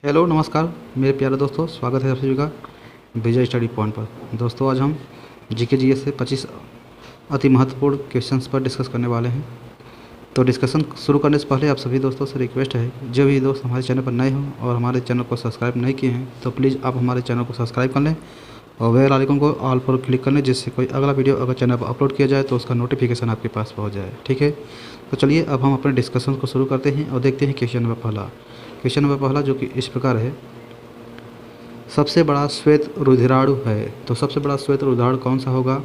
Hello नमस्कार मेरे प्यारे दोस्तों, स्वागत है आप सभी का विजय स्टडी पॉइंट पर। दोस्तों आज हम जीके जीएस से 25 अति महत्वपूर्ण क्वेश्चंस पर डिस्कस करने वाले हैं। तो डिस्कशन शुरू करने से पहले आप सभी दोस्तों से रिक्वेस्ट है, जो भी दोस्त हमारे चैनल पर नए हों और हमारे चैनल को सब्सक्राइब नहीं किए हैं तो प्लीज़ आप हमारे चैनल को सब्सक्राइब कर लें और बेल आइकन को ऑल पर क्लिक कर लें, जिससे कोई अगला वीडियो अगर चैनल पर अपलोड किया जाए तो उसका नोटिफिकेशन आपके पास पहुँच जाए। ठीक है, तो चलिए अब हम अपने डिस्कशन को शुरू करते हैं और देखते हैं क्वेश्चन नंबर पहला जो कि इस प्रकार है। सबसे बड़ा श्वेत रुधिराणु है, तो सबसे बड़ा श्वेत रुधिराणु कौन सा होगा?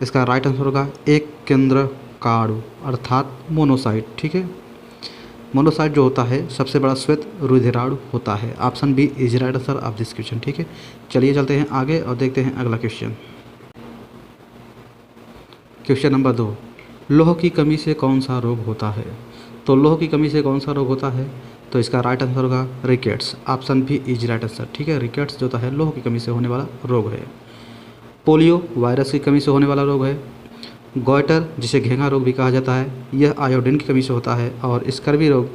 इसका राइट आंसर होगा एक केंद्रकाणु अर्थात मोनोसाइट। ठीक है, मोनोसाइट जो होता है सबसे बड़ा श्वेत रुधिराणु होता है। Option B is right answer of this question. ठीक है, चलिए चलते हैं आगे और देखते हैं अगला क्वेश्चन। क्वेश्चन नंबर 2, लौह की कमी से कौन सा रोग होता है? तो लौह की कमी से कौन सा रोग होता है? तो इसका राइट आंसर होगा रिकेट्स। ऑप्शन भी इज राइट आंसर। ठीक है, रिकेट्स जो होता है लौह की कमी से होने वाला रोग है। पोलियो वायरस की कमी से होने वाला रोग है। गॉइटर जिसे घेंघा रोग भी कहा जाता है, यह आयोडीन की कमी से होता है। और स्कर्वी रोग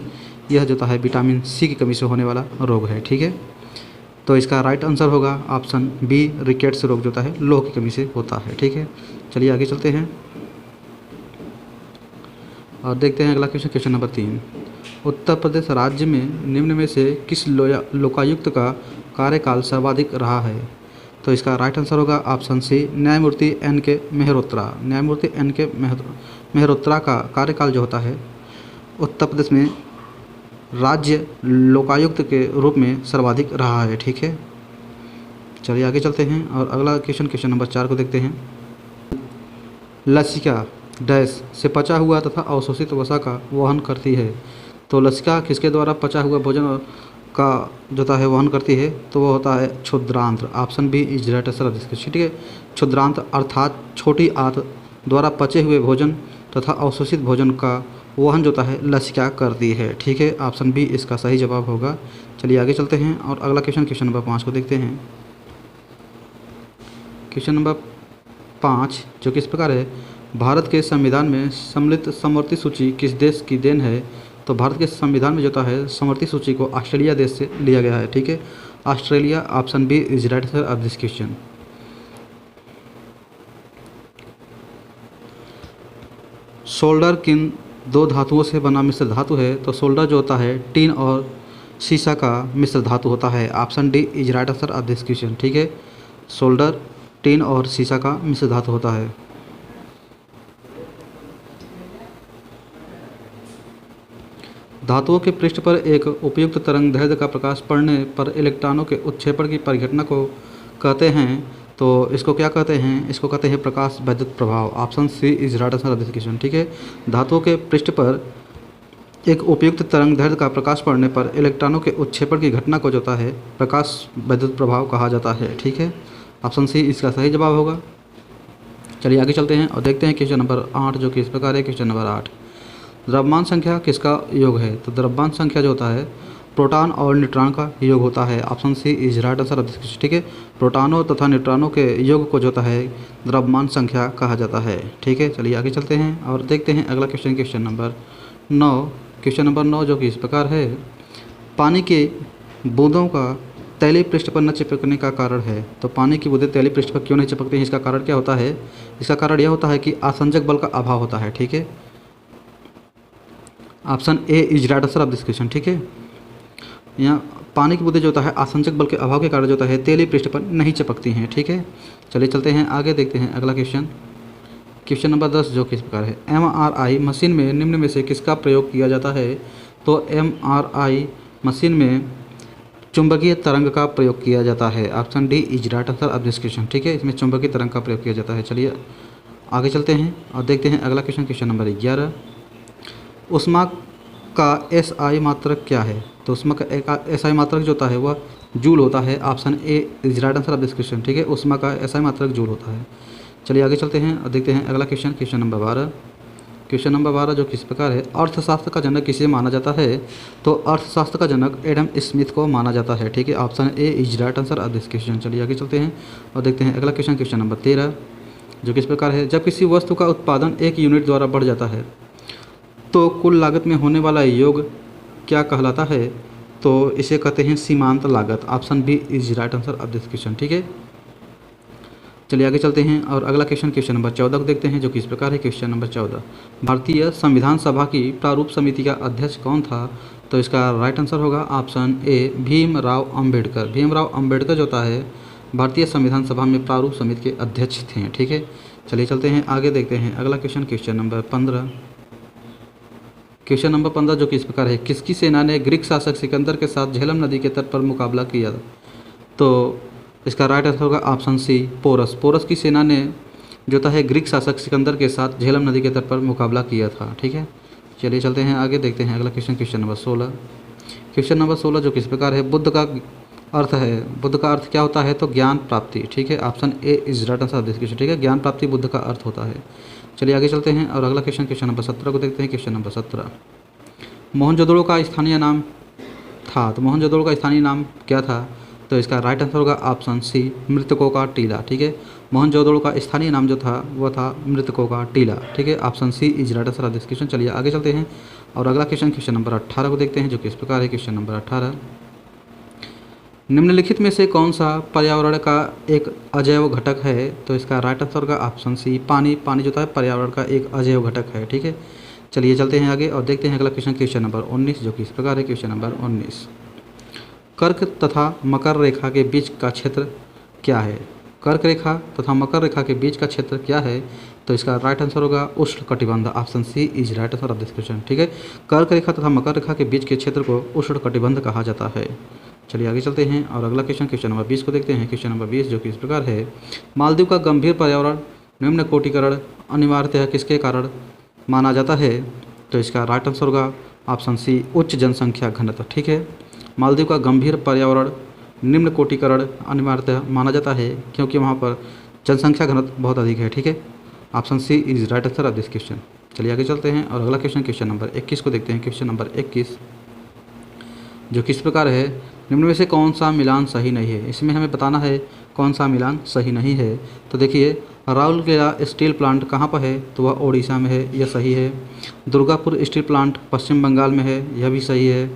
यह जो होता है विटामिन सी की कमी से होने वाला रोग है। ठीक है, तो इसका राइट आंसर होगा ऑप्शन बी रिकेट्स रोग जो होता है लौह की कमी से होता है। ठीक है, चलिए आगे चलते हैं और देखते हैं अगला question. Question number 3, Uttar Pradesh राज्य में निम्न में से किस लोकायुक्त का कार्यकाल सर्वाधिक रहा है? तो इसका राइट आंसर होगा ऑप्शन सी न्यायमूर्ति एन के मेहरोत्रा। न्यायमूर्ति एन के मेहरोत्रा का कार्यकाल जो होता है उत्तर प्रदेश में राज्य लोकायुक्त के रूप में सर्वाधिक रहा है। ठीक है, चलिए आगे चलते हैं और अगला क्वेश्चन नंबर 4 को देखते हैं। लसिका डैश से पचा हुआ तथा अवशोषित वसा का वहन करती है। तो लसिका किसके द्वारा पचा हुआ भोजन का जो होता है वहन करती है? तो वो होता है क्षुद्रांत्र। Option B is right answer of this question. ठीक है, क्षुद्रांत्र अर्थात छोटी आंत द्वारा पचे हुए भोजन तथा अवशोषित भोजन का वहन जो होता है लसिका करती है। ठीक है, ऑप्शन बी इसका सही जवाब होगा। चलिए आगे चलते हैं और अगला क्वेश्चन नंबर 5 को देखते हैं। क्वेश्चन नंबर 5 जो कि इस प्रकार है, भारत के संविधान में सम्मिलित समवर्ती सूची किस देश की देन है? तो भारत के संविधान में जो होता है समवर्ती सूची को ऑस्ट्रेलिया देश से लिया गया है। ठीक है, Australia. Option B is right answer of this question. Solder किन दो धातुओं से बना मिश्र धातु है? तो सोल्डर जो होता है टीन और सीसा का मिश्र धातु होता है। Option D is right answer of this question. ठीक है, सोल्डर टीन और सीसा का मिश्र धातु होता है। धातुओं के पृष्ठ पर एक उपयुक्त तरंग दैर्ध्य का प्रकाश पड़ने पर इलेक्ट्रॉनों के उत्क्षेपण की परिघटना को कहते हैं। तो इसको क्या कहते हैं? इसको कहते हैं प्रकाश वैद्युत प्रभाव। Option C is right answer of this question. ठीक है, धातुओं के पृष्ठ पर एक उपयुक्त तरंग दैर्ध्य का प्रकाश पड़ने पर इलेक्ट्रॉनों के उत्क्षेपण की घटना को जो होता है प्रकाश वैद्युत प्रभाव कहा जाता है। ठीक है, ऑप्शन सी इसका सही जवाब होगा। चलिए आगे चलते हैं और देखते हैं क्वेश्चन नंबर 8 जो कि इस प्रकार है। क्वेश्चन नंबर 8, द्रव्यमान संख्या किसका योग है? तो द्रव्यमान संख्या जो होता है प्रोटॉन और न्यूट्रॉन का योग होता है। Option C is right answer of this question. ठीक है, प्रोटॉनों तथा न्यूट्रॉनों के योग को जो होता है द्रव्यमान संख्या कहा जाता है। ठीक है, चलिए आगे चलते हैं और देखते हैं अगला क्वेश्चन नंबर 9। क्वेश्चन नंबर 9 जो कि इस प्रकार है, पानी के बूंदों का तैलीय पृष्ठ पर न चिपकने का कारण है। तो पानी की बूंदें तैलीय पृष्ठ पर क्यों नहीं चिपकती हैं? इसका कारण क्या होता है? इसका कारण यह होता है कि आसंजक बल का अभाव होता है। ठीक है, option A is right answer of this question. ठीक है, यहाँ पानी की बूंदें जो होता है आसंजक बल के अभाव के कारण जो होता है तेलीय पृष्ठ पर नहीं चिपकती हैं। ठीक है, चलिए चलते हैं आगे, देखते हैं अगला क्वेश्चन नंबर 10 जो कि इस प्रकार है, MRI मशीन में निम्न में से किसका प्रयोग किया जाता है? तो MRI मशीन में चुंबकीय तरंग का प्रयोग किया जाता है। Option D is right answer of this question. ठीक है, इसमें चुंबकीय तरंग का प्रयोग किया जाता है। चलिए आगे चलते हैं और देखते हैं अगला क्वेश्चन नंबर 11, उष्मा का SI मात्रक क्या है? तो उष्मा का SI मात्रक जो होता है वह जूल होता है। Option A is right answer of this question. ठीक है, उष्मा का SI मात्रक जूल होता है। चलिए आगे चलते हैं और देखते हैं अगला क्वेश्चन नंबर 12। क्वेश्चन नंबर 12 जो किस प्रकार है, अर्थशास्त्र का जनक किसे माना जाता है? तो अर्थशास्त्र का जनक एडम स्मिथ को माना जाता है। ठीक है, option A is right answer of this question. चलिए आगे चलते हैं और देखते हैं अगला क्वेश्चन नंबर 13 जो किस प्रकार है, जब किसी वस्तु का उत्पादन 1 यूनिट द्वारा बढ़ जाता है तो कुल लागत में होने वाला योग क्या कहलाता है? तो इसे कहते हैं सीमांत लागत। Option B is right answer of this question. ठीक है, चलिए आगे चलते हैं और अगला क्वेश्चन नंबर 14 को देखते हैं, जो कि इस प्रकार है। क्वेश्चन नंबर 14, भारतीय संविधान सभा की प्रारूप समिति का अध्यक्ष कौन था? तो इसका राइट आंसर होगा ऑप्शन ए भीमराव अंबेडकर। भीमराव अंबेडकर जो होता है भारतीय संविधान सभा में प्रारूप समिति के अध्यक्ष थे। ठीक है, चलिए चलते हैं आगे देखते हैं अगला क्वेश्चन नंबर 15। क्वेश्चन नंबर 15 जो कि इस प्रकार है, किसकी सेना ने ग्रीक शासक सिकंदर के साथ झेलम नदी के तट पर मुकाबला किया? तो इसका राइट आंसर होगा ऑप्शन सी पोरस। पोरस की सेना ने जो है ग्रीक शासक सिकंदर के साथ झेलम नदी के तट पर मुकाबला किया था। ठीक है, चलिए चलते हैं आगे देखते हैं अगला क्वेश्चन नंबर 16। क्वेश्चन नंबर 16 जो किस प्रकार है, बुद्ध का अर्थ है, बुद्ध का अर्थ क्या होता है? तो ज्ञान प्राप्ति। ठीक है, option A is right answer of this question. ठीक है, ज्ञान प्राप्ति बुद्ध का अर्थ होता है। चलिए आगे चलते हैं और अगला क्वेश्चन नंबर 17 को देखते हैं। क्वेश्चन नंबर 17, मोहनजोदड़ो का स्थानीय नाम था, तो मोहनजोदड़ो का स्थानीय नाम क्या था? तो इसका राइट आंसर होगा ऑप्शन सी मृतकों का टीला। ठीक है, मोहनजोदड़ो का स्थानीय नाम जो था वह था मृतकों का टीला। ठीक है, option C is right answer of this question. चलिए आगे चलते हैं और अगला क्वेश्चन नंबर 18 को देखते हैं, जो कि इस प्रकार है। क्वेश्चन नंबर 18, निम्नलिखित में से कौन सा पर्यावरण का एक अजैव घटक है? तो इसका राइट आंसर होगा ऑप्शन सी पानी। पानी जो था पर्यावरण का एक अजैव घटक है। ठीक है, चलिए चलते हैं आगे और देखते हैं अगला क्वेश्चन नंबर 19, जो कि इस प्रकार है। क्वेश्चन नंबर 19, कर्क तथा मकर रेखा के बीच का क्षेत्र क्या है? कर्क रेखा तथा मकर रेखा के बीच का क्षेत्र क्या है? तो इसका राइट आंसर होगा उष्ण कटिबंध। Option C is right answer of this question. ठीक है, कर्क रेखा तथा मकर रेखा के बीच के क्षेत्र को उष्ण कटिबंध कहा जाता है। चलिए आगे चलते हैं और अगला क्वेश्चन नंबर 20 को देखते हैं। क्वेश्चन नंबर 20 जो कि इस प्रकार है, मालदीव का गंभीर पर्यावरण निम्न कोटिकरण अनिवार्यतः किसके कारण माना जाता है? तो इसका राइट आंसर होगा ऑप्शन सी उच्च जनसंख्या घनत्व। ठीक है, मालदीव का गंभीर पर्यावरण निम्न कोटिकरण अनिवार्यतः माना जाता है क्योंकि वहाँ पर जनसंख्या घनत्व बहुत अधिक है। ठीक है, option C is right answer of this question. चलिए आगे चलते हैं और अगला क्वेश्चन नंबर 21 को देखते हैं। क्वेश्चन नंबर 21 जो किस प्रकार है, निम्न में से कौन सा मिलान सही नहीं है? इसमें हमें बताना है कौन सा मिलान सही नहीं है। तो देखिए, राउरकेला स्टील प्लांट कहाँ पर है? तो वह ओडिशा में है, यह सही है। दुर्गापुर स्टील प्लांट पश्चिम बंगाल में है, यह भी सही है।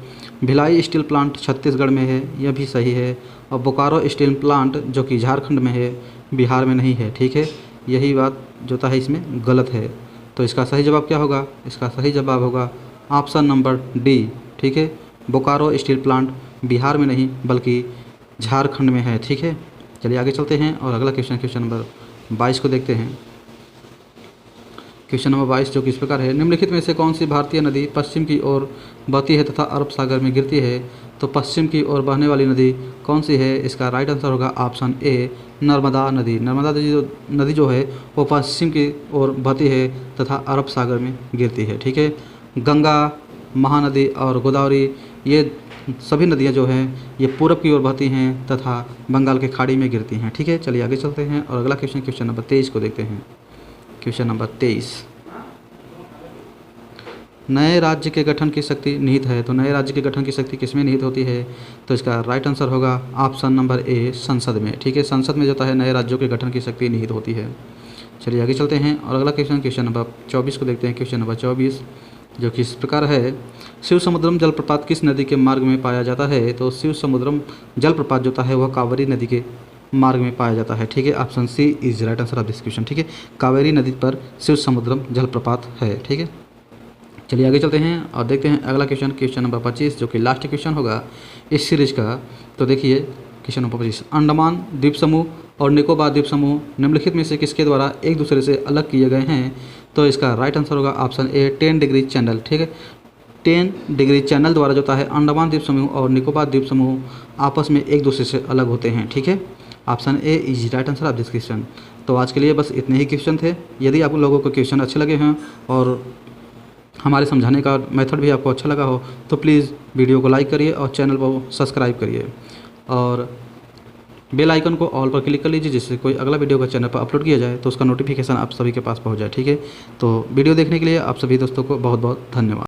भिलाई स्टील प्लांट छत्तीसगढ़ में है, यह भी सही है। और बोकारो स्टील प्लांट जो कि झारखंड में है, बिहार में नहीं है। ठीक है, यही बात जो है इसमें गलत है। तो इसका सही जवाब क्या होगा? इसका सही जवाब होगा ऑप्शन नंबर डी। ठीक है, बोकारो स्टील प्लांट बिहार में नहीं बल्कि झारखंड में है। ठीक है, चलिए आगे चलते हैं और अगला क्वेश्चन नंबर 22 को देखते हैं। क्वेश्चन नंबर 22 जो कि इस प्रकार है, निम्नलिखित में से कौन सी भारतीय नदी पश्चिम की ओर बहती है तथा अरब सागर में गिरती है? तो पश्चिम की ओर बहने वाली नदी कौन सी है? इसका राइट आंसर होगा ऑप्शन ए नर्मदा नदी। नर्मदा नदी जो है वो पश्चिम की ओर बहती है तथा अरब सागर में गिरती है। ठीक है, गंगा, महानदी और गोदावरी ये सभी नदियाँ जो हैं ये पूरब की ओर बहती हैं तथा बंगाल के खाड़ी में गिरती हैं। ठीक है, चलिए आगे चलते हैं और अगला क्वेश्चन नंबर 23 को देखते हैं। क्वेश्चन नंबर 23, नए राज्य के गठन की शक्ति निहित है। तो नए राज्य के गठन की शक्ति किसमें निहित होती है? तो इसका राइट आंसर होगा ऑप्शन नंबर ए संसद में। ठीक है, संसद में जो है नए राज्यों के गठन की शक्ति निहित होती है। चलिए आगे चलते हैं और अगला क्वेश्चन नंबर 24 को देखते हैं। क्वेश्चन नंबर 24 जो कि इस प्रकार है, शिव समुद्रम जलप्रपात किस नदी के मार्ग में पाया जाता है? तो शिव समुद्रम जलप्रपात जो है वह कावेरी नदी के मार्ग में पाया जाता है। ठीक है, option C is right answer of this question. ठीक है, कावेरी नदी पर शिव समुद्रम जलप्रपात है। ठीक है, चलिए आगे चलते हैं और देखते हैं अगला क्वेश्चन नंबर 25 जो कि लास्ट क्वेश्चन होगा इस सीरीज का। तो देखिए क्वेश्चन नंबर 25, अंडमान द्वीप समूह और निकोबार द्वीप समूह निम्नलिखित में से किसके द्वारा एक दूसरे से अलग किए गए हैं? तो इसका राइट आंसर होगा ऑप्शन ए 10 डिग्री चैनल। ठीक है, 10 डिग्री चैनल द्वारा जो है अंडमान द्वीप समूह और निकोबार द्वीप समूह आपस में एक दूसरे से अलग होते हैं। ठीक है, option A is right answer of this question. तो आज के लिए बस इतने ही क्वेश्चन थे। यदि आप लोगों को क्वेश्चन अच्छे लगे हैं और हमारे समझाने का मेथड भी आपको अच्छा लगा हो तो प्लीज़ वीडियो को लाइक करिए और चैनल को सब्सक्राइब करिए और बेल आइकन को ऑल पर क्लिक कर लीजिए, जिससे कोई अगला वीडियो का चैनल पर अपलोड किया जाए तो उसका नोटिफिकेशन आप सभी के पास पहुंच जाए। ठीक है, तो वीडियो देखने के लिए आप सभी दोस्तों को बहुत बहुत धन्यवाद।